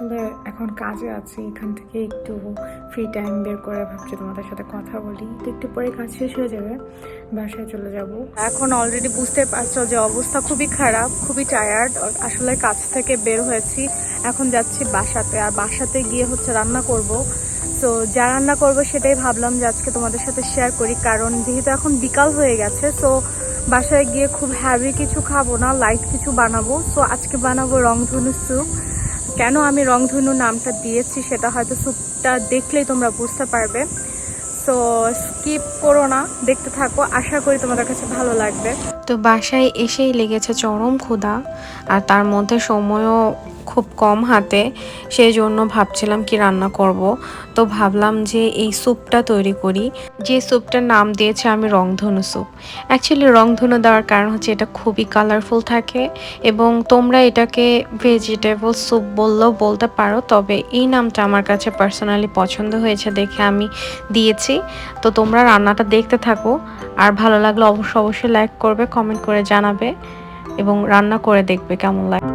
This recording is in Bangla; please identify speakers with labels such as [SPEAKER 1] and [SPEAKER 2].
[SPEAKER 1] আসলে এখন কাজে আছি, এখান থেকে একটু ফ্রি টাইম বের করে ভাবছি তোমাদের সাথে কথা বলি। তো একটু পরে কাজ শেষ হয়ে যাবে, বাসায় চলে যাব। এখন অলরেডি বুঝতে পারছো যে অবস্থা খুবই খারাপ, খুবই টায়ার্ড। আসলে কাজ থেকে বের হয়েছি, এখন যাচ্ছি বাসাতে। আর বাসাতে গিয়ে হচ্ছে রান্না করব। তো যা রান্না করবো সেটাই ভাবলাম যে আজকে তোমাদের সাথে শেয়ার করি, কারণ যেহেতু এখন বিকাল হয়ে গেছে। সো বাসায় গিয়ে খুব হ্যাভি কিছু খাবো না, লাইট কিছু বানাবো। সো আজকে বানাবো রংধনু স্যুপ। কেন আমি রংধনু নামটা দিয়েছি সেটা হয়তো স্যুপটা দেখলেই তোমরা বুঝতে পারবে। সো স্কিপ করো না, দেখতে থাকো, আশা করি তোমাদের কাছে ভালো লাগবে।
[SPEAKER 2] তো বাসায় এসেই লেগেছে চরম ক্ষুধা, আর তার মধ্যে সময়ও খুব কম হাতে। সেই জন্য ভাবছিলাম কি রান্না করব। তো ভাবলাম যে এই স্যুপটা তৈরি করি, যে স্যুপটার নাম দিয়েছে আমি রংধনু স্যুপ। অ্যাকচুয়ালি রংধনু দেওয়ার কারণ হচ্ছে এটা খুবই কালারফুল থাকে, এবং তোমরা এটাকে ভেজিটেবল স্যুপ বললেও বলতে পারো, তবে এই নামটা আমার কাছে পার্সোনালি পছন্দ হয়েছে দেখে আমি দিয়েছি। তো তোমরা রান্নাটা দেখতে থাকো, আর ভালো লাগলে অবশ্যই লাইক করবে, কমেন্ট করে জানাবে এবং রান্না করে দেখবে কেমন লাগে।